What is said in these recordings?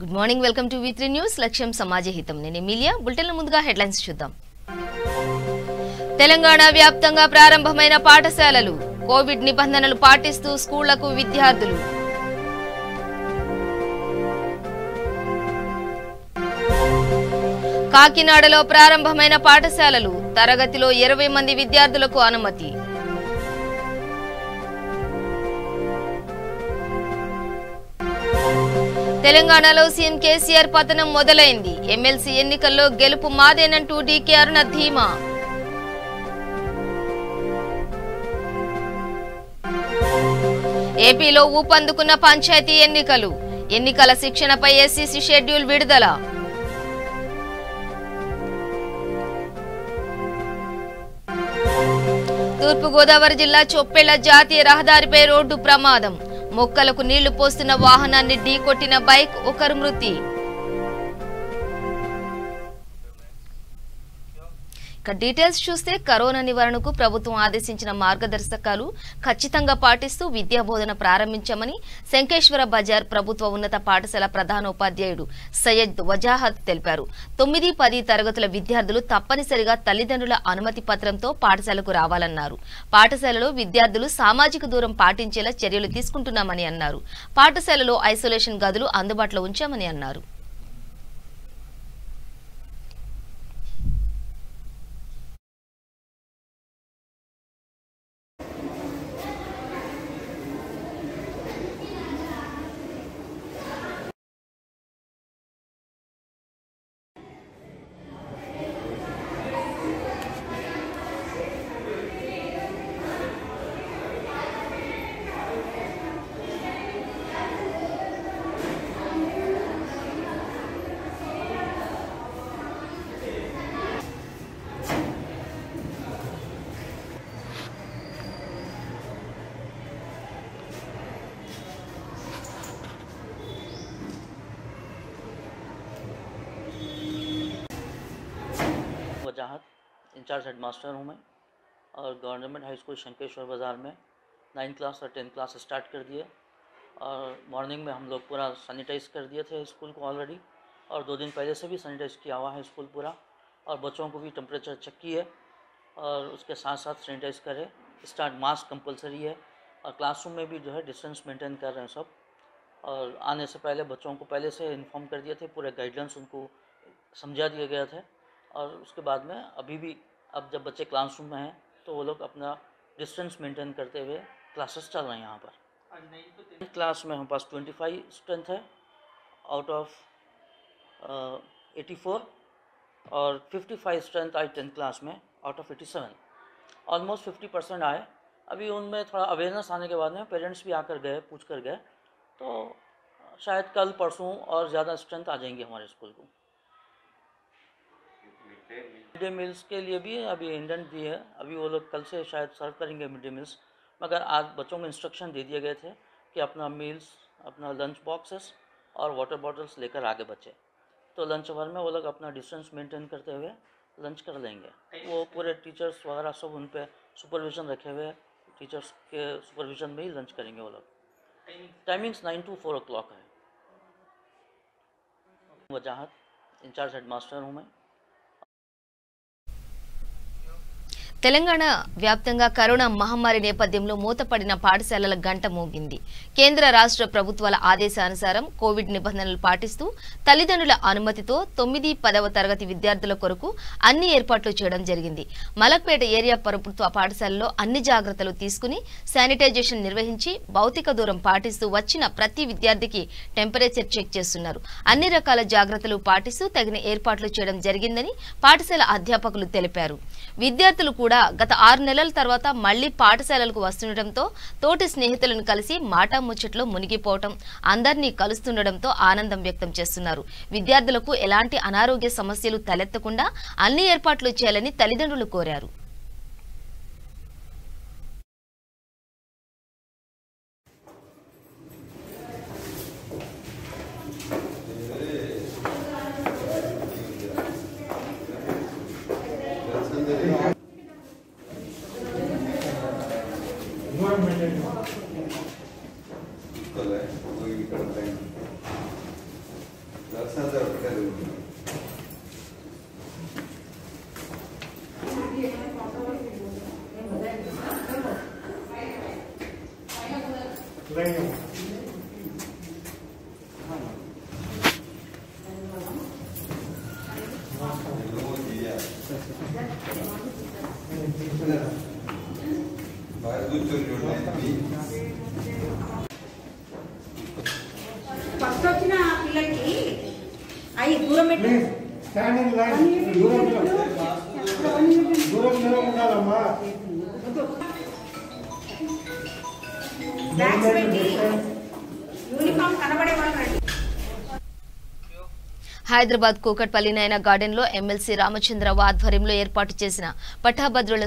Good morning, welcome to V3 news. లక్ష్యం సమాజ హితం. నేను ఎమిలియా. బులెటిన్ల ముందుగా హెడ్లైన్స్ చూద్దాం. తెలంగాణ వ్యాప్తంగా ప్రారంభమైన పాఠశాలలు, కోవిడ్ నిబంధనలు పాటిస్తూ స్కూళ్లకు విద్యార్థులు. కాకినాడలో ప్రారంభమైన పాఠశాలలు, తరగతిలో 20 మంది విద్యార్థులకు అనుమతి. తెలంగాణలో సీఎం కేసీఆర్ పతనం మొదలైంది. ఎమ్మెల్సీ ఎన్నికల్లో గెలుపు మాదేనంటూ డీకే అరుణ ధీమా. ఏపీలో ఊపందుకున్న పంచాయతీ ఎన్నికలు, ఎన్నికల శిక్షణపై ఎస్సీసీ షెడ్యూల్ విడుదల. తూర్పుగోదావరి జిల్లా చొప్పెళ్ల జాతీయ రహదారిపై రోడ్డు ప్రమాదం, మొక్కలకు నీళ్లు పోస్తున్న వాహనాన్ని ఢీకొట్టిన బైక్, ఒకరు మృతి. డీటెయిల్స్ చూస్తే కరోనా నివారణకు ప్రభుత్వం ఆదేశించిన మార్గదర్శకాలు ఖచ్చితంగా పాటిస్తూ విద్యాబోధన ప్రారంభించామని శంకేశ్వర బజార్ ప్రభుత్వ ఉన్నత పాఠశాల ప్రధానోపాధ్యాయుడు సయ్యద్ వజాహత్ తెలిపారు. 9, 10 తరగతుల విద్యార్థులు తప్పనిసరిగా తల్లిదండ్రుల అనుమతి పత్రంతో పాఠశాలకు రావాలన్నారు. పాఠశాలలో విద్యార్థులు సామాజిక దూరం పాటించేలా చర్యలు తీసుకుంటున్నామని అన్నారు. పాఠశాలలో ఐసోలేషన్ గదులు అందుబాటులో ఉంచామని అన్నారు. वजाहत इंचार्ज हेडमास्टर हूँ मैं, और गवर्नमेंट हाई स्कूल शंकेश्वर बाज़ार में 9th क्लास और 10th क्लास स्टार्ट कर दिए। और मॉर्निंग में हम लोग पूरा सैनिटाइज़ कर दिए थे स्कूल को ऑलरेडी, और 2 दिन पहले से भी सैनिटाइज़ किया हुआ है स्कूल पूरा, और बच्चों को भी टेम्परेचर चेक किए, और उसके साथ साथ सैनिटाइज़ करें। मास्क कंपलसरी है, और क्लासरूम में भी जो है डिस्टेंस मेंटेन कर रहे हैं सब। और आने से पहले बच्चों को पहले से इन्फॉर्म कर दिए थे, पूरे गाइडलाइंस उनको समझा दिए गए थे। और उसके बाद में अभी भी अब जब बच्चे क्लासरूम में हैं तो वो लोग अपना डिस्टेंस मेंटेन करते हुए क्लासेस चल रहे हैं यहाँ पर। क्लास में हमारे पास 25 स्ट्रेंथ है आउट ऑफ 84, और 55 स्ट्रेंथ आई 10th क्लास में आउट ऑफ 87। ऑलमोस्ट 50% आए। अभी उनमें थोड़ा अवेयरनेस आने के बाद में पेरेंट्स भी आकर गए, पूछ कर गए, तो शायद कल परसों और ज़्यादा स्ट्रेंथ आ जाएंगी हमारे स्कूल को। मिड डे मील्स के लिए भी अभी इंडेंट दी है, अभी वो लोग कल से शायद सर्व करेंगे मिड डे मील्स। मगर आज बच्चों को इंस्ट्रक्शन दे दिए गए थे कि अपना मील्स, अपना लंच बॉक्सेस और वाटर बॉटल्स लेकर आगे बच्चे, तो लंच आवर में वो लोग अपना डिस्टेंस मेंटेन करते हुए लंच कर लेंगे। वो पूरे टीचर्स वगैरह सब उन पर सुपरविज़न रखे हुए, टीचर्स के सुपरविज़न में ही लंच करेंगे वो लोग। टाइमिंग्स 9 to 4 o'clock है। वजाहत इंचार्ज हेडमास्टर हूँ मैं। తెలంగాణ వ్యాప్తంగా కరోనా మహమ్మారి నేపథ్యంలో మూతపడిన పాఠశాలల గంట మోగింది. కేంద్ర రాష్ట్ర ప్రభుత్వాల ఆదేశానుసారం కోవిడ్ నిబంధనలు పాటిస్తూ తల్లిదండ్రుల అనుమతితో 9, 10వ తరగతి విద్యార్థుల కొరకు అన్ని ఏర్పాట్లు చేయడం జరిగింది. మలక్పేట ఏరియా ప్రభుత్వ పాఠశాలలో అన్ని జాగ్రత్తలు తీసుకుని శానిటైజేషన్ నిర్వహించి భౌతిక దూరం పాటిస్తూ వచ్చిన ప్రతి విద్యార్థికి టెంపరేచర్ చెక్ చేస్తున్నారు. అన్ని రకాల జాగ్రత్తలు పాటిస్తూ తగిన ఏర్పాట్లు చేయడం జరిగిందని పాఠశాల అధ్యాపకులు తెలిపారు. విద్యార్థులు కూడా గత 6 నెలల తర్వాత మళ్లీ పాఠశాలలకు వస్తుండటంతో తోటి స్నేహితులను కలిసి మాటా ముచ్చట్లో మునిగిపోవడం, అందరినీ కలుస్తుండటంతో ఆనందం వ్యక్తం చేస్తున్నారు. విద్యార్థులకు ఎలాంటి అనారోగ్య సమస్యలు తలెత్తకుండా అన్ని ఏర్పాట్లు చేయాలని తల్లిదండ్రులు కోరారు. ఫస్ట్ వచ్చిన పిల్లలకి అవి దూరం పెట్టి స్టాండింగ్ లైన్ దూరం ఉండాలమ్మా. బ్యాగ్స్ పెట్టి యూనిఫామ్ కనబడే వాళ్ళు రండి. హైదరాబాద్ కూకట్పల్లి నైనా గార్డెన్ లో ఎమ్మెల్సీ రామచంద్రరావు ఆధ్వర్యంలో ఏర్పాటు చేసిన పట్టాభద్రుల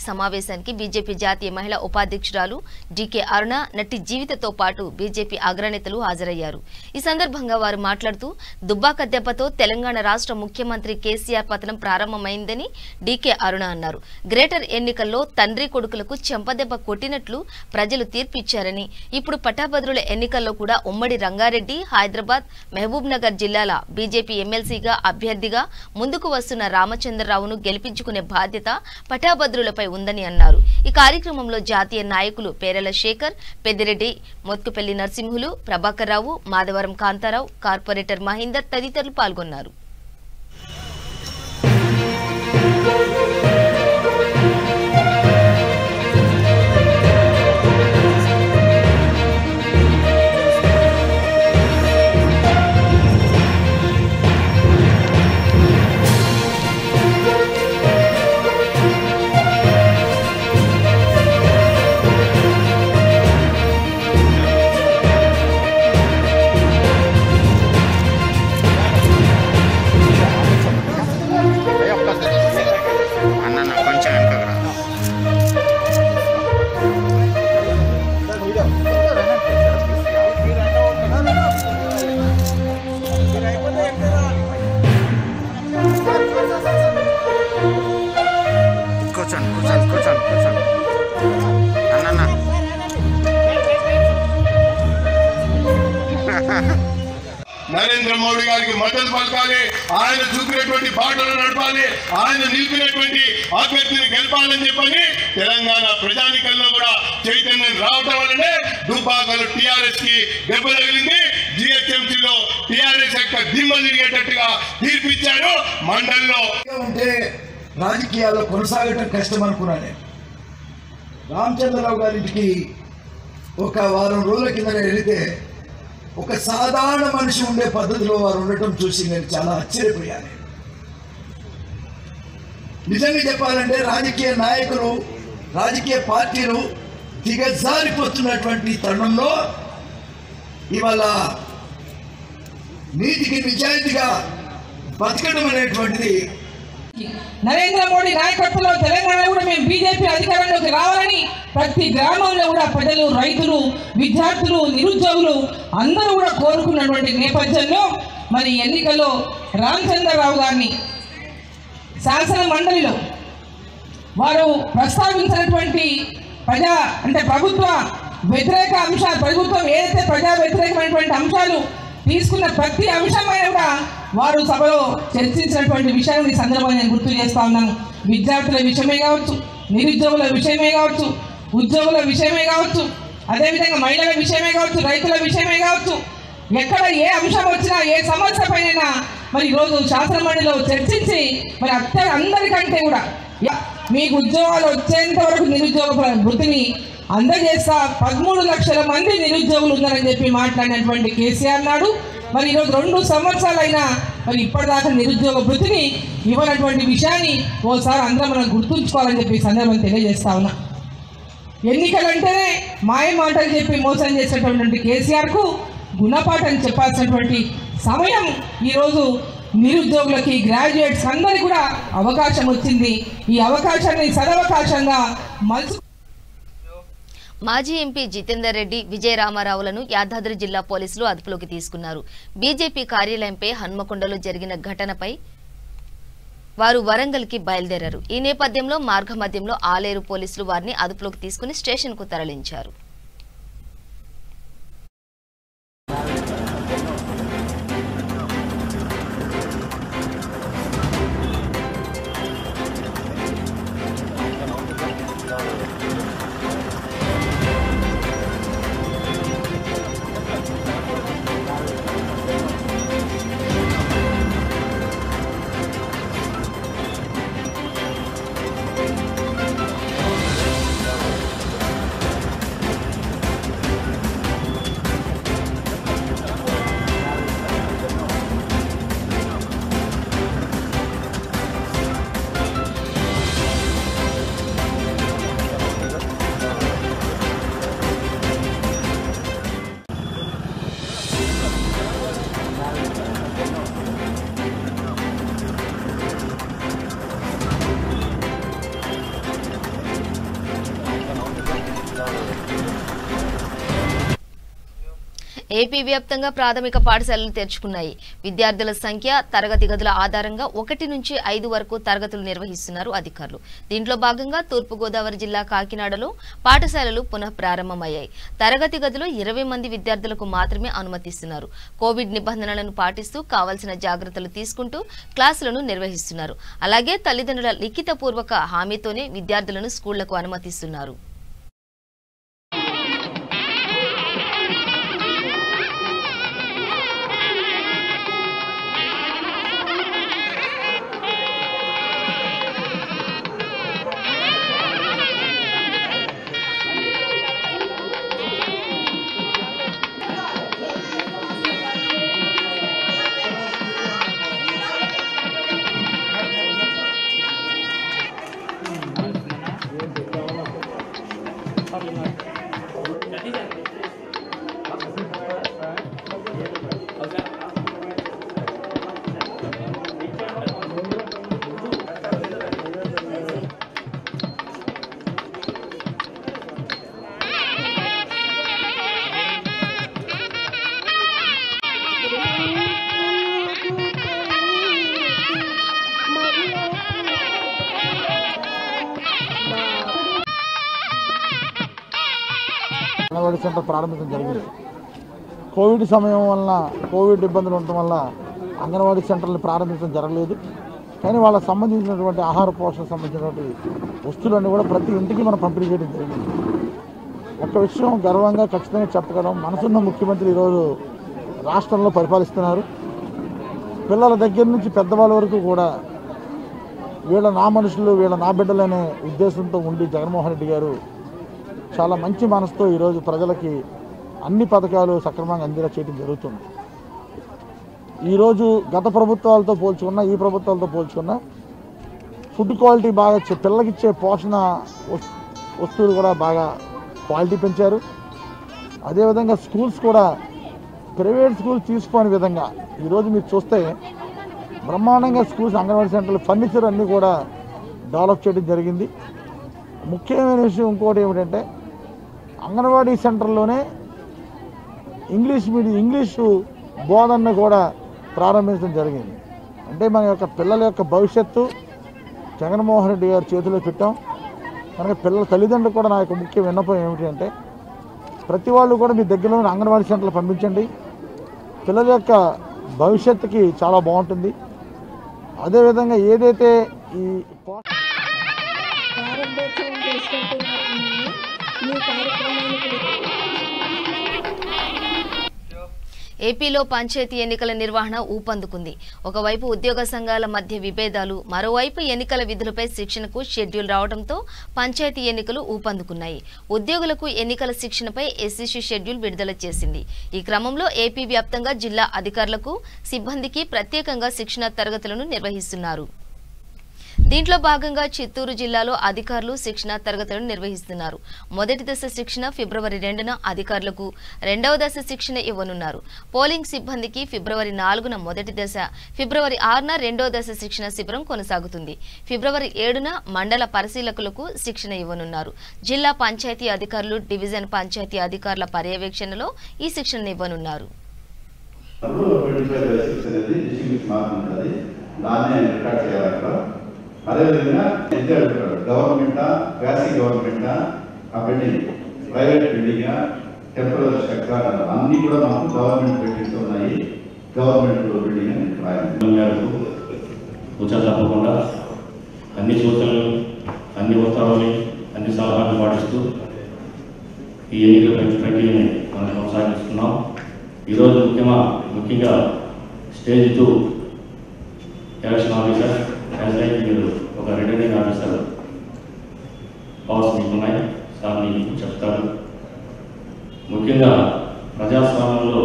సమావేశానికి బీజేపీ జాతీయ మహిళా ఉపాధ్యక్షురాలు డీకే అరుణ, నటి జీవితతో పాటు బీజేపీ అగ్రనేతలు హాజరయ్యారు. ఈ సందర్భంగా వారు మాట్లాడుతూ దుబ్బాక దెబ్బతో తెలంగాణ రాష్ట్ర ముఖ్యమంత్రి కేసీఆర్ పతనం ప్రారంభమైందని డీకే అరుణ అన్నారు. గ్రేటర్ ఎన్నికల్లో తండ్రి కొడుకులకు చెంపదెబ్బ కొట్టినట్లు ప్రజలు తీర్పిచ్చారని, ఇప్పుడు పట్టాభద్రుల ఎన్నికల్లో కూడా ఉమ్మడి రంగారెడ్డి, హైదరాబాద్, మహబూబ్ నగర్ జిల్లాల బీజేపీ ఎమ్మెల్సీగా అభ్యర్థిగా ముందుకు వస్తున్న రామచంద్రరావును గెలిపించుకునే బాధ్యత పట్టాభద్రులపై ఉందని అన్నారు. ఈ కార్యక్రమంలో జాతీయ నాయకులు పేరెల శేఖర్, పెద్దిరెడ్డి, మోత్కుపల్లి నరసింహులు, ప్రభాకర్ రావు, మాధవరం కాంతారావు, కార్పొరేటర్ మహేందర్ తదితరులు పాల్గొన్నారు. నరేంద్ర మోడీ గారికి మద్దతు పలకాలి, ఆయన చూపినటువంటి బాటలు నడపాలి, ఆయన నిలిపినటువంటి అభ్యర్థిని గెలపాలని చెప్పని తెలంగాణ ప్రజానికల్లో కూడా చైతన్యం రావటం వల్లనే దుబ్బాకలో టీఆర్ఎస్ కి దెబ్బ తగిలింది. జిహెచ్ఎంసీలో టీఆర్ఎస్ యొక్క దిమ్మ తిరిగేటట్టుగా తీర్పిచ్చారు. మండలిలో ఉంటే రాజకీయాల్లో కొనసాగటం కష్టం అనుకున్నాను. రామచంద్రరావు గారింటికి ఒక వారం రోజుల కింద వెళితే ఒక సాధారణ మనిషి ఉండే పద్ధతిలో వారు ఉండటం చూసి నేను చాలా ఆశ్చర్యపోయాను. నిజంగా చెప్పాలంటే రాజకీయ నాయకులు, రాజకీయ పార్టీలు దిగజారిపోతున్నటువంటి తరుణంలో ఇవాళ నీతికి నిజాయితీగా బతకడం అనేటువంటిది నరేంద్ర మోడీ నాయకత్వంలో తెలంగాణ కూడా మేము బీజేపీ అధికారంలోకి రావాలని ప్రతి గ్రామంలో కూడా ప్రజలు, రైతులు, విద్యార్థులు, నిరుద్యోగులు అందరూ కూడా కోరుకున్నటువంటి నేపథ్యంలో మరి ఎన్నికల్లో రామచంద్రరావు గారిని శాసన మండలిలో వారు ప్రస్తావించినటువంటి ప్రభుత్వ వ్యతిరేక అంశాలు, ప్రభుత్వం ఏదైతే ప్రజా వ్యతిరేకమైనటువంటి అంశాలు తీసుకున్న ప్రతి అంశమైన కూడా వారు సభలో చర్చించినటువంటి విషయాన్ని ఈ సందర్భంగా నేను గుర్తు చేస్తా ఉన్నాను. విద్యార్థుల విషయమే కావచ్చు, నిరుద్యోగుల విషయమే కావచ్చు, ఉద్యోగుల విషయమే కావచ్చు, అదేవిధంగా మహిళల విషయమే కావచ్చు, రైతుల విషయమే కావచ్చు, ఎక్కడ ఏ అంశం వచ్చినా, ఏ సమస్య పైన మరి ఈరోజు శాసనమండలిలో చర్చించి మరి అందరికంటే కూడా మీకు ఉద్యోగాలు వచ్చేంత వరకు నిరుద్యోగ వృత్తిని అందజేస్తా 13 లక్షల మంది నిరుద్యోగులు ఉన్నారని చెప్పి మాట్లాడినటువంటి కేసీఆర్ నాడు మరి ఈరోజు 2 సంవత్సరాలైనా మరి ఇప్పటిదాకా నిరుద్యోగ వృత్తిని ఇవ్వనటువంటి విషయాన్ని ఓసారి అందరం మనం గుర్తుంచుకోవాలని చెప్పి సందర్భం తెలియజేస్తా ఉన్నా. ఎన్నికలంటేనే మాయ మాటలు చెప్పి మోసం చేసేటటువంటి కేసీఆర్కు గుణపాఠం చెప్పాల్సినటువంటి సమయం ఈరోజు నిరుద్యోగులకి, గ్రాడ్యుయేట్స్ అందరికీ కూడా అవకాశం వచ్చింది. ఈ అవకాశాన్ని సదవకాశంగా మలుచు. మాజీ ఎంపీ జితేందర్ రెడ్డి, విజయ రామారావులను యాదాద్రి జిల్లా పోలీసులు అదుపులోకి తీసుకున్నారు. బీజేపీ కార్యాలయంపై హన్మకొండలో జరిగిన ఘటనపై వారు వరంగల్కి బయలుదేరారు. ఈ నేపథ్యంలో మార్గమధ్యంలో ఆలేరు పోలీసులు వారిని అదుపులోకి తీసుకుని స్టేషన్కు తరలించారు. ఏపీ వ్యాప్తంగా ప్రాథమిక పాఠశాలలు తెరుచుకున్నాయి. విద్యార్థుల సంఖ్య, తరగతి గదుల ఆధారంగా 1 నుంచి 5 వరకు తరగతులు నిర్వహిస్తున్నారు అధికారులు. దీంట్లో భాగంగా తూర్పుగోదావరి జిల్లా కాకినాడలో పాఠశాలలు పునః ప్రారంభమయ్యాయి. తరగతి గదిలో 20 మంది విద్యార్థులకు మాత్రమే అనుమతిస్తున్నారు. కోవిడ్ నిబంధనలను పాటిస్తూ కావాల్సిన జాగ్రత్తలు తీసుకుంటూ క్లాసులను నిర్వహిస్తున్నారు. అలాగే తల్లిదండ్రుల లిఖితపూర్వక హామీతోనే విద్యార్థులను స్కూళ్లకు అనుమతిస్తున్నారు. అంగన్వాడీ సెంటర్ ప్రారంభించడం జరిగింది. కోవిడ్ సమయం వలన కోవిడ్ ఇబ్బందులు ఉండటం వల్ల అంగన్వాడీ సెంటర్ని ప్రారంభించడం జరగలేదు. కానీ వాళ్ళకి సంబంధించినటువంటి ఆహార పోషణకు సంబంధించినటువంటి వస్తువులన్నీ కూడా ప్రతి ఇంటికి మనం పంపిణీ చేయడం జరిగింది. ఒక విషయం గర్వంగా ఖచ్చితంగా చెప్పగలం, మనసున్న ముఖ్యమంత్రి ఈరోజు రాష్ట్రంలో పరిపాలిస్తున్నారు. పిల్లల దగ్గర నుంచి పెద్దవాళ్ళ వరకు కూడా వీళ్ళ నా మనుషులు, వీళ్ళ నా బిడ్డలనే ఉద్దేశంతో ఉండి జగన్మోహన్ రెడ్డి గారు చాలా మంచి మనసుతో ఈరోజు ప్రజలకి అన్ని పథకాలు సక్రమంగా అందేలా చేయడం జరుగుతుంది. ఈరోజు గత ప్రభుత్వాలతో పోల్చుకున్న, ఈ ప్రభుత్వాలతో పోల్చుకున్న ఫుడ్ క్వాలిటీ బాగా పిల్లలకిచ్చే పోషణ వస్తువులు కూడా బాగా క్వాలిటీ పెంచారు. అదేవిధంగా స్కూల్స్ కూడా ప్రైవేట్ స్కూల్స్ తీసుకోని విధంగా ఈరోజు మీరు చూస్తే బ్రహ్మాండంగా స్కూల్స్, అంగన్వాడీ సెంటర్లు, ఫర్నిచర్ అన్నీ కూడా డెవలప్ చేయడం జరిగింది. ముఖ్యమైన విషయం ఇంకోటి ఏమిటంటే అంగన్వాడీ సెంటర్లోనే ఇంగ్లీషు బోధనను కూడా ప్రారంభించడం జరిగింది. అంటే మన యొక్క పిల్లల యొక్క భవిష్యత్తు జగన్మోహన్ రెడ్డి గారి చేతిలో పెట్టాం. కనుక పిల్లల తల్లిదండ్రులు కూడా నా యొక్క ముఖ్య విన్నపం ఏమిటి అంటే ప్రతి వాళ్ళు కూడా మీ దగ్గరలోని అంగన్వాడీ సెంటర్లు పంపించండి. పిల్లల యొక్క భవిష్యత్తుకి చాలా బాగుంటుంది. అదేవిధంగా ఏదైతే ఈ ఏపీలో పంచాయతీ ఎన్నికల నిర్వహణ ఊపందుకుంది. ఒకవైపు ఉద్యోగ సంఘాల మధ్య విభేదాలు, మరోవైపు ఎన్నికల విధులపై శిక్షణకు షెడ్యూల్ రావడంతో పంచాయతీ ఎన్నికలు ఊపందుకున్నాయి. ఉద్యోగులకు ఎన్నికల శిక్షణపై ఎస్సీసీ షెడ్యూల్ విడుదల చేసింది. ఈ క్రమంలో ఏపీ వ్యాప్తంగా జిల్లా అధికారులకు, సిబ్బందికి ప్రత్యేకంగా శిక్షణ తరగతులను నిర్వహిస్తున్నారు. దీంట్లో భాగంగా చిత్తూరు జిల్లాలో అధికారులు శిక్షణ తరగతులను నిర్వహిస్తున్నారు. మొదటి దశ శిక్షణ ఫిబ్రవరి 2న అధికారులకు, రెండవ దశ శిక్షణ ఇవ్వనున్నారు. పోలింగ్ సిబ్బందికి ఫిబ్రవరి 4న మొదటి దశ, ఫిబ్రవరి 6న రెండవ దశ శిక్షణ శిబిరం కొనసాగుతుంది. ఫిబ్రవరి 7న మండల పరిశీలకులకు శిక్షణ ఇవ్వనున్నారు. జిల్లా పంచాయతీ అధికారులు, డివిజన్ పంచాయతీ అధికారుల పర్యవేక్షణలో ఈ శిక్షణ ఇవ్వనున్నారు. అదేవిధంగా గవర్నమెంటా, క్వాసీ గవర్నమెంటా, ఆ బిల్డింగ్ ప్రైవేట్ బిల్డింగా, టెంపరీ స్ట్రక్చర్ అన్నీ కూడా మాకు గవర్నమెంట్ బిల్డింగ్స్ ఉన్నాయి. గవర్నమెంట్ బిల్డింగ్ తప్పకుండా అన్ని సూచనలు, అన్ని ఉత్తర్వులు, అన్ని సలహాలు పాటిస్తూ ఈ ఎన్నికల ప్రక్రియని మనం కొనసాగిస్తున్నాం. ఈరోజు ముఖ్యంగా స్టేజ్ 2 ఎలక్షన్ ఆఫీసర్ మీరు ఒక రిటర్నింగ్ ఆఫీసర్ పవర్స్ మీకున్నాయి. సార్ మీకు చెప్తారు. ముఖ్యంగా ప్రజాస్వామ్యంలో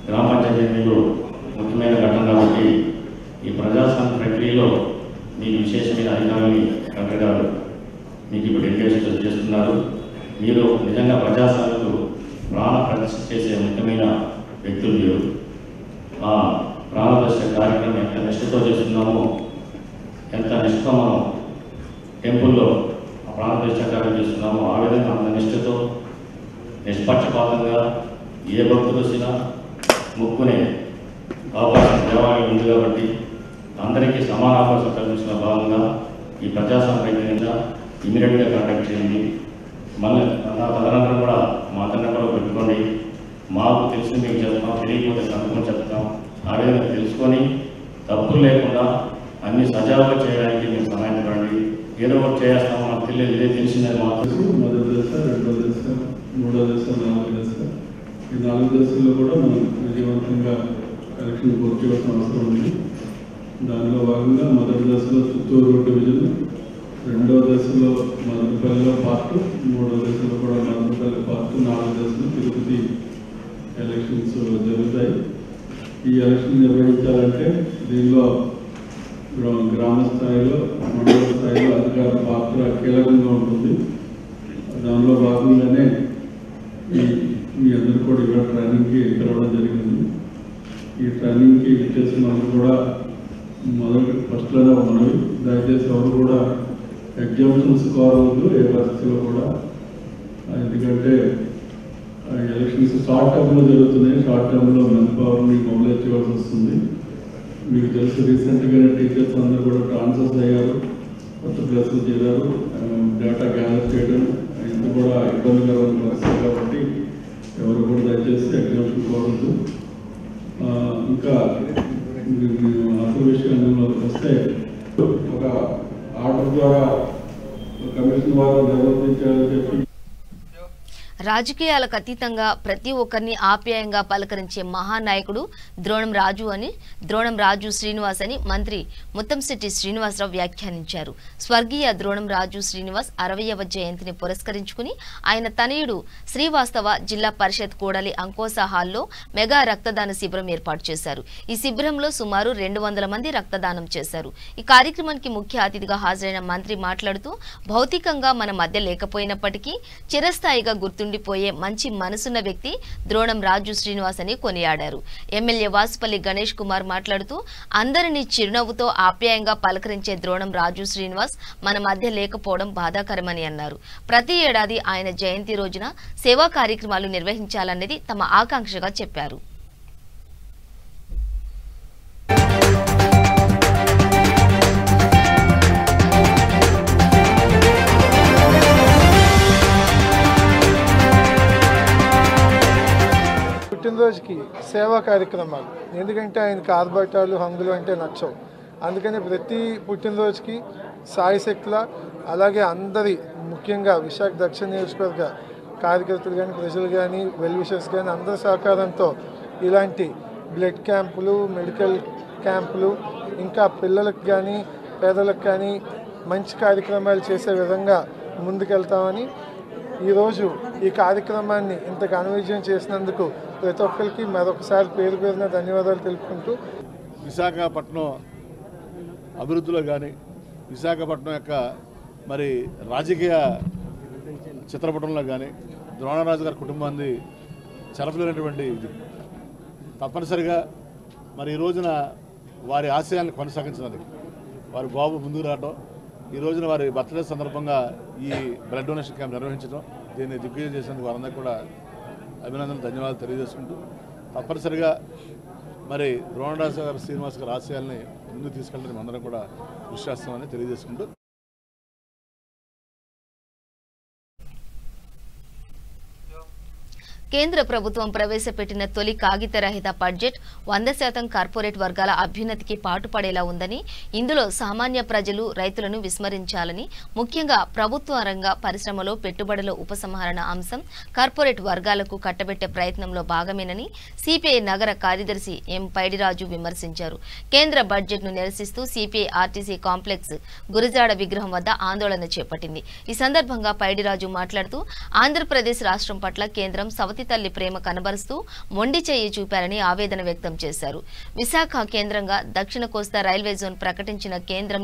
గ్రామ పంచాయతీ ఎన్నికలు ముఖ్యమైన ఘట్టం కాబట్టి ఈ ప్రజాస్వామ్య ప్రక్రియలో మీకు విశేషమైన అధికారాన్ని కలెక్టర్ గారు మీకు ఇప్పుడు ఎంగేజ్ చేస్తున్నారు. మీరు నిజంగా ప్రజాస్వామ్యకు ప్రాణ ప్రతిష్ఠ చేసే ముఖ్యమైన వ్యక్తులు మీరు. ఆ ప్రాణప్రతిష్ఠ కార్యక్రమం ఎంత నిష్ఠతో చేస్తున్నామో, ఎంత నిష్ఠతో మనం టెంపుల్లో ప్రాణప్రతిష్ఠ కార్యక్రమం చేస్తున్నామో ఆ విధంగా అంత నిష్ఠతో, నిష్పక్షపాతంగా ఏ భక్తులు వచ్చినా మొక్కునే అవకాశం దేవాలయం ఉంది కాబట్టి అందరికీ సమాన అవకాశం కల్పించిన భాగంగా ఈ ప్రజాసంపైన ఇమీడియట్గా కాంటాక్ట్ చేయండి. మళ్ళీ తదనంతరం కూడా మా నెంబర్లో పెట్టుకోండి. మాకు తెలిసి మీకు చెప్తాం, తెలియకపోతే కనుక్కొని చెప్తాం. ఆ విధంగా తెలుసుకొని తప్పులు లేకుండా అన్ని సజావుగా చేయడానికి మేము సహాయపడండి. ఏదో ఒకటి చేస్తాము, మాకు తెలియదు, ఇదే తెలిసిందే మాకు. మొదటి దశ, రెండో దశ, మూడో దశ, నాలుగో దశ. ఈ 4 దశల్లో కూడా మనం విజయవంతంగా కలెక్షన్ పూర్తి చేయాల్సిన అవసరం ఉంది. దానిలో భాగంగా మొదటి దశలో చిత్తూరు రోడ్డు డివిజన్, రెండో దశలో మదనపల్లిలో పార్ట్, మూడో దశలో కూడా మదనపల్లి పార్ట్, 4 దశలో తిరుపతి ఎలక్షన్స్ జరుగుతాయి. ఈ ఎలక్షన్ నిర్వహించాలంటే దీనిలో గ్రామ స్థాయిలో, మండల స్థాయిలో అధికారుల పాత్ర కీలకంగా ఉంటుంది. దానిలో భాగంగానే మీ అందరూ కూడా ఇవాళ ట్రైనింగ్కి పిలవడం జరిగింది. ఈ ట్రైనింగ్కి ఇచ్చేసిన వాళ్ళు కూడా ఫస్ట్లోనే ఉన్నవి. దయచేసి ఎవరు కూడా ఎగ్జామ్షన్స్ కోరవద్దు ఏ పరిస్థితిలో కూడా. ఎందుకంటే ఎలక్షన్స్ షార్ట్ టర్మ్లో జరుగుతున్నాయి. షార్ట్ టర్మ్లో మెన్ పవర్ని మొబిలైజ్ చేయాల్సి వస్తుంది. మీకు తెలుసు, రీసెంట్గానే టీచర్స్ అందరూ కూడా ట్రాన్స్ఫర్స్ అయ్యారు, కొత్త ప్లేసులు చేరారు. డేటా గ్యాదర్ చేయడం ఇది కూడా ఇబ్బందికరమైన పరిస్థితి కాబట్టి ఎవరు కూడా దయచేసి ఎగ్జామ్షన్ కోరద్దు. ఇంకా అసలు విషయంలో వస్తే ఒక ఆర్డర్ ద్వారా కమిషన్ వారు నిర్వర్తించాలని చెప్పి రాజకీయాలకు అతీతంగా ప్రతి ఒక్కరిని ఆప్యాయంగా పలకరించే మహానాయకుడు ద్రోణం రాజు అని ద్రోణం రాజు శ్రీనివాస్ అని మంత్రి ముత్తంశెట్టి శ్రీనివాసరావు వ్యాఖ్యానించారు. స్వర్గీయ ద్రోణం రాజు శ్రీనివాస్ 60వ జయంతిని పురస్కరించుకుని ఆయన తనయుడు శ్రీవాస్తవ జిల్లా పరిషత్ కూడలి అంకోసా హాల్లో మెగా రక్తదాన శిబిరం ఏర్పాటు చేశారు. ఈ శిబిరంలో సుమారు 200 మంది రక్తదానం చేశారు. ఈ కార్యక్రమానికి ముఖ్య అతిథిగా హాజరైన మంత్రి మాట్లాడుతూ భౌతికంగా మన మధ్య లేకపోయినప్పటికీ చిరస్థాయిగా గుర్తుండిపోయే మంచి మనసున్న వ్యక్తి ద్రోణం రాజు శ్రీనివాస్ అని కొనియాడారు. ఎమ్మెల్యే వాసుపల్లి గణేష్ కుమార్ మాట్లాడుతూ అందరినీ చిరునవ్వుతో ఆప్యాయంగా పలకరించే ద్రోణం రాజు శ్రీనివాస్ మన మధ్య లేకపోవడం బాధాకరమని అన్నారు. ప్రతి ఏడాది ఆయన జయంతి రోజున సేవా కార్యక్రమాలు నిర్వహించాలన్నది తమ ఆకాంక్షగా చెప్పారు. పుట్టినరోజుకి సేవా కార్యక్రమాలు, ఎందుకంటే ఆయనకి ఆర్భాటాలు హంగులు అంటే నచ్చవు. అందుకని ప్రతి పుట్టినరోజుకి సాయశక్తుల అలాగే అందరి ముఖ్యంగా విశాఖ దక్షిణ నియోజకవర్గ కార్యకర్తలు కానీ ప్రజలు కానీ వెల్ విషర్స్ కానీ అందరి సహకారంతో ఇలాంటి బ్లడ్ క్యాంపులు, మెడికల్ క్యాంపులు, ఇంకా పిల్లలకు కానీ పేదలకు కానీ మంచి కార్యక్రమాలు చేసే విధంగా ముందుకెళ్తామని ఈరోజు ఈ కార్యక్రమాన్ని ఇంత ఘనవిజయం చేసినందుకు ప్రతి ఒక్కరికి మరొకసారి పేరు పేరున ధన్యవాదాలు తెలుపుకుంటూ విశాఖపట్నం అభివృద్ధిలో కానీ విశాఖపట్నం యొక్క మరి రాజకీయ చిత్రపటంలో కానీ ద్రోణరాజు గారి కుటుంబాన్ని చెరపలేనటువంటి ఇది తప్పనిసరిగా మరి ఈ రోజున వారి ఆశయాన్ని కొనసాగించడానికి వారి బాబు ముందుకు రావడం, ఈ రోజున వారి బర్త్డే సందర్భంగా ఈ బ్లడ్ డొనేషన్ క్యాంప్ నిర్వహించడం, దీన్ని దిగ్విజయం చేసినందుకు వారందరికీ కూడా అభినందనలు, ధన్యవాదాలు తెలియజేసుకుంటూ తప్పనిసరిగా మరి ద్రోణరాజు గారు శ్రీనివాస్ గారి ఆశయాల్ని ముందుకు తీసుకెళ్ళడానికి అందరం కూడా కృషి చేస్తామని తెలియజేసుకుంటూ కేంద్ర ప్రభుత్వం ప్రవేశపెట్టిన తొలి కాగితరహిత బడ్జెట్ 100% కార్పొరేట్ వర్గాల అభ్యున్నతికి పాటుపడేలా ఉందని, ఇందులో సామాన్య ప్రజలు, రైతులను విస్మరించాలని, ముఖ్యంగా ప్రభుత్వ రంగ పరిశ్రమలో పెట్టుబడుల ఉపసంహరణ అంశం కార్పొరేట్ వర్గాలకు కట్టబెట్టే ప్రయత్నంలో భాగమేనని సిపిఐ నగర కార్యదర్శి ఎం పైడిరాజు విమర్శించారు. కేంద్ర బడ్జెట్ను నిరసిస్తూ సిపిఐ ఆర్టీసీ కాంప్లెక్స్ గురజాడ విగ్రహం వద్ద ఆందోళన చేపట్టింది. ఈ సందర్భంగా పైడిరాజు మాట్లాడుతూ ఆంధ్రప్రదేశ్ రాష్ట్రం పట్ల కేంద్రం సవతి తల్లి ప్రేమ కనబరుస్తూ మొండి చేయి చూపారని ఆవేదన వ్యక్తం చేశారు. విశాఖ కేంద్రంగా దక్షిణ కోస్తా రైల్వే జోన్ ప్రకటించిన కేంద్రం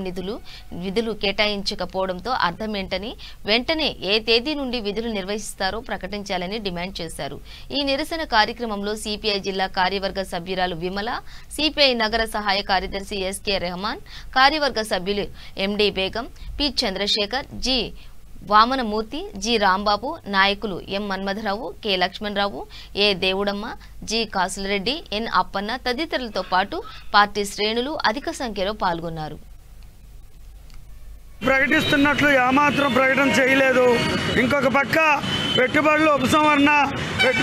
విధులు కేటాయించకపోవడంతో అర్థమేంటని, వెంటనే ఏ తేదీ నుండి విధులు నిర్వహిస్తారో ప్రకటించాలని డిమాండ్ చేశారు. ఈ నిరసన కార్యక్రమంలో సిపిఐ జిల్లా కార్యవర్గ సభ్యురాలు విమల, సిపిఐ నగర సహాయ కార్యదర్శి ఎస్కే రెహమాన్, కార్యవర్గ సభ్యులు MD Begum, P Chandrasekhar, G Vamanamurthy, G Rambabu, నాయకులు M Manmadharao, K Lakshmanarao, A Devudamma, G కాసులరెడ్డి, ఎన్ అప్పన్న తదితరులతో పాటు పార్టీ శ్రేణులు అధిక సంఖ్యలో పాల్గొన్నారు. ప్రకటిస్తున్నట్లు ఏమాత్రం ప్రకటన చేయలేదు. ఇంకొక పక్క పెట్టుబడులు ఉపసంహరణ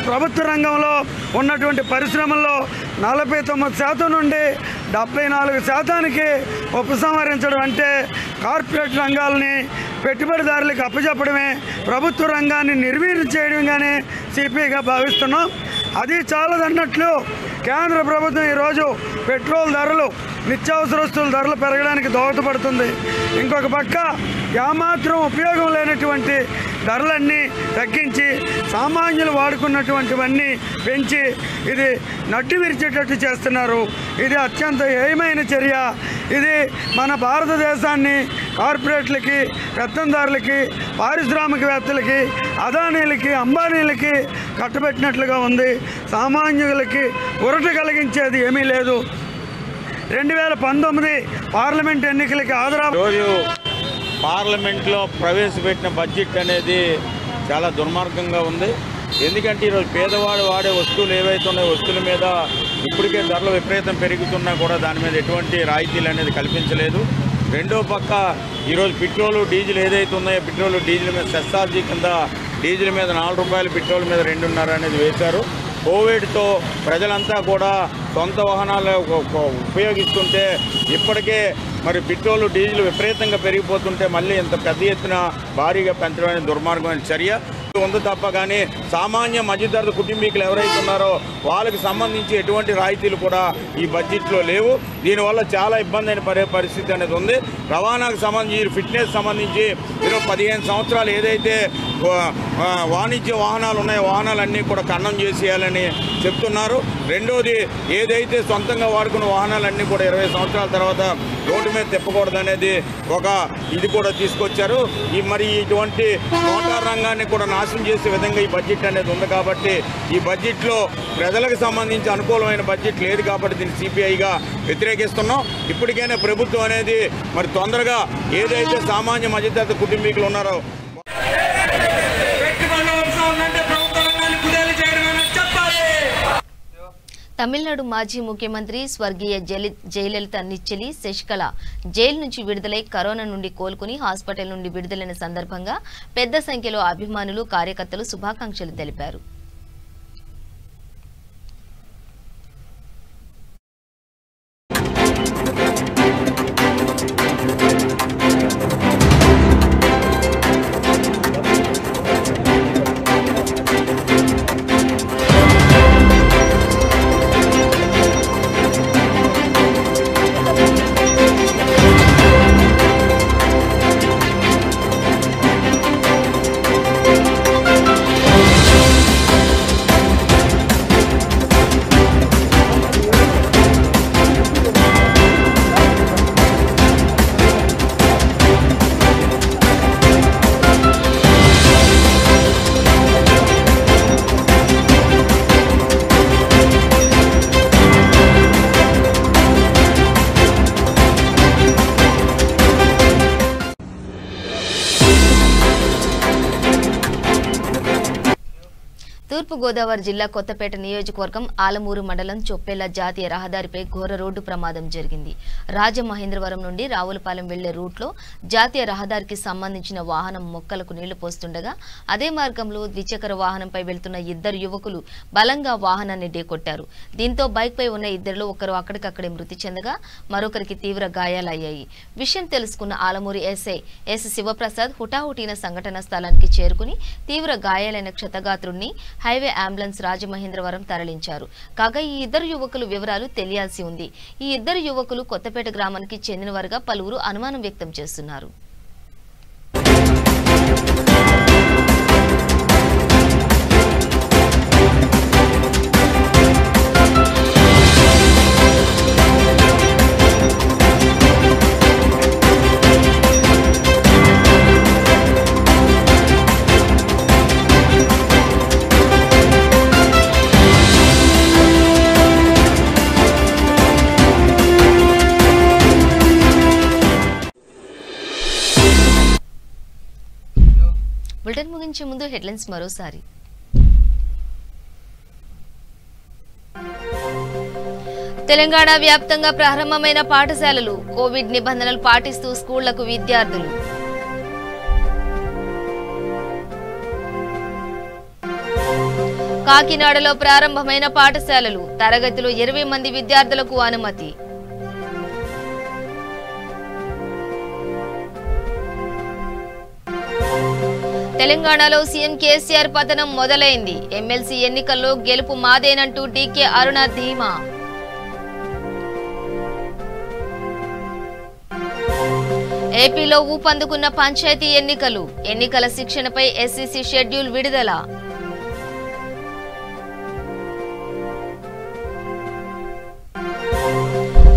ప్రభుత్వ రంగంలో ఉన్నటువంటి పరిశ్రమల్లో 49% నుండి 74% ఉపసంహరించడం అంటే కార్పొరేట్ రంగాలని పెట్టుబడిదారులకు అప్పచెప్పడమే, ప్రభుత్వ రంగాన్ని నిర్వీర్యం చేయడంగానే సిపిఐగా భావిస్తున్నాం. అది చాలదన్నట్లు కేంద్ర ప్రభుత్వం ఈరోజు పెట్రోల్ ధరలు, నిత్యావసర వస్తువుల ధరలు పెరగడానికి దోహదపడుతుంది. ఇంకొక పక్క ఏమాత్రం ఉపయోగం లేనటువంటి ధరలన్నీ తగ్గించి సామాన్యులు వాడుకున్నటువంటివన్నీ పెంచి ఇది నడ్డి విరిచేటట్టు చేస్తున్నారు. ఇది అత్యంత హేయమైన చర్య. ఇది మన భారతదేశాన్ని కార్పొరేట్లకి, పెత్తందారులకి, పారిశ్రామికవేత్తలకి, అదానీలకి, అంబానీలకి కట్టబెట్టినట్లుగా ఉంది. సామాన్యులకి ఉరట కలిగించేది ఏమీ లేదు. 2019 పార్లమెంట్ ఎన్నికలకి రోజు పార్లమెంట్లో ప్రవేశపెట్టిన బడ్జెట్ అనేది చాలా దుర్మార్గంగా ఉంది. ఎందుకంటే ఈరోజు పేదవాడు వాడే వస్తువులు ఏవైతే ఉన్నాయో వస్తువుల మీద ఇప్పటికే ధరలు విపరీతం పెరుగుతున్నా కూడా దాని మీద ఎటువంటి రాయితీలు అనేది కల్పించలేదు. రెండో పక్క ఈరోజు పెట్రోలు, డీజిల్ ఏదైతే ఉన్నాయో పెట్రోలు, డీజిల్ మీద సెస్సార్జీ కింద డీజిల్ మీద 4 రూపాయలు, పెట్రోల్ మీద 2.5 అనేది వేశారు. కోవిడ్తో ప్రజలంతా కూడా సొంత వాహనాలు ఉపయోగిస్తుంటే ఇప్పటికే మరి పెట్రోలు, డీజిల్ విపరీతంగా పెరిగిపోతుంటే మళ్ళీ ఇంత పెద్ద ఎత్తున భారీగా పెంచడం దుర్మార్గమైన చర్య ఉంది తప్ప కానీ సామాన్య మధ్యతరగతి కుటుంబీకులు ఎవరైతే ఉన్నారో వాళ్ళకి సంబంధించి ఎటువంటి రాయితీలు కూడా ఈ బడ్జెట్లో లేవు. దీనివల్ల చాలా ఇబ్బంది అయిన పరిస్థితి అనేది ఉంది. రవాణాకు సంబంధించి, ఫిట్నెస్ సంబంధించి 15 సంవత్సరాలు ఏదైతే వాణిజ్య వాహనాలు ఉన్నాయో వాహనాలన్నీ కూడా ఖండం చేసేయాలని చెప్తున్నారు. రెండోది ఏదైతే సొంతంగా వాడుకున్న వాహనాలన్నీ కూడా 20 సంవత్సరాల తర్వాత రోడ్డు మీద తిప్పకూడదనేది ఒక ఇది కూడా తీసుకొచ్చారు. మరి ఇటువంటి మోటార్ రంగాన్ని కూడా నాశనం చేసే విధంగా ఈ బడ్జెట్ అనేది ఉంది. కాబట్టి ఈ బడ్జెట్లో ప్రజలకు సంబంధించి అనుకూలమైన బడ్జెట్ లేదు కాబట్టి దీన్ని సిపిఐగా వ్యతిరేకిస్తున్నాం. ఇప్పటికైనా ప్రభుత్వం అనేది మరి తొందరగా ఏదైతే సామాన్య మధ్యతరగతి కుటుంబీకులు ఉన్నారో తమిళనాడు మాజీ ముఖ్యమంత్రి స్వర్గీయ జయలలిత నిచ్చెలి శశికళ జైలు నుంచి విడుదలై కరోనా నుండి కోలుకుని హాస్పిటల్ నుండి విడుదలైన సందర్భంగా పెద్ద సంఖ్యలో అభిమానులు, కార్యకర్తలు శుభాకాంక్షలు తెలిపారు. తూర్పుగోదావరి జిల్లా కొత్తపేట నియోజకవర్గం ఆలమూరు మండలం చొప్పేల జాతీయ రహదారిపై ఘోర రోడ్డు ప్రమాదం జరిగింది. రాజమహేంద్రవరం నుండి రావులపాలెం వెళ్లే రూట్లో జాతీయ రహదారికి సంబంధించిన వాహనం మొక్కలకు నీళ్లు పోస్తుండగా అదే మార్గంలో ద్విచక్ర వాహనంపై వెళ్తున్న 2 యువకులు బలంగా వాహనాన్ని ఢీకొట్టారు. దీంతో బైక్ పై ఉన్న 2లో ఒకరు అక్కడికక్కడే మృతి చెందగా మరొకరికి తీవ్ర గాయాలయ్యాయి. విషయం తెలుసుకున్న ఆలమూరు ఎస్ఐ ఎస్ శివప్రసాద్ హుటాహుటిన సంఘటన స్థలానికి చేరుకుని తీవ్ర గాయాలైన క్షతగాత్రుణ్ణి హైవే అంబులెన్స్ రాజమహేంద్రవరం తరలించారు. కాగా ఈ 2 యువకుల వివరాలు తెలియాల్సి ఉంది. ఈ 2 యువకులు కొత్తపేట గ్రామానికి చెందినవారుగా పలువురు అనుమానం వ్యక్తం చేస్తున్నారు. బులెటిన్ ముగించే ముందు హెడ్లైన్స్ మరోసారి. తెలంగాణ వ్యాప్తంగా ప్రారంభమైన పాఠశాలలు, కోవిడ్ నిబంధనలు పాటిస్తూ స్కూళ్లకు విద్యార్థులు. కాకినాడలో ప్రారంభమైన పాఠశాలలు, తరగతిలో 20 మంది విద్యార్థులకు అనుమతి. తెలంగాణలో సీఎం కేసీఆర్ పతనం మొదలైంది. ఎమ్మెల్సీ ఎన్నికల్లో గెలుపు మాదేనంటూ డీకే అరుణ ధీమా. ఏపీలో ఊపందుకున్న పంచాయతీ ఎన్నికలు, ఎన్నికల శిక్షణపై ఎస్సీసీ షెడ్యూల్ విడుదల.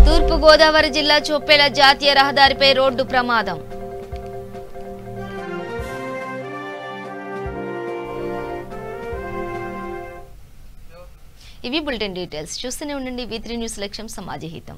తూర్పు గోదావరి జిల్లా చొప్పేల జాతీయ రహదారిపై రోడ్డు ప్రమాదం. ఇవి బులెటిన్ డీటెయిల్స్. చూస్తూనే ఉండండి V3 న్యూస్ లక్ష్యం సమాజ హితం.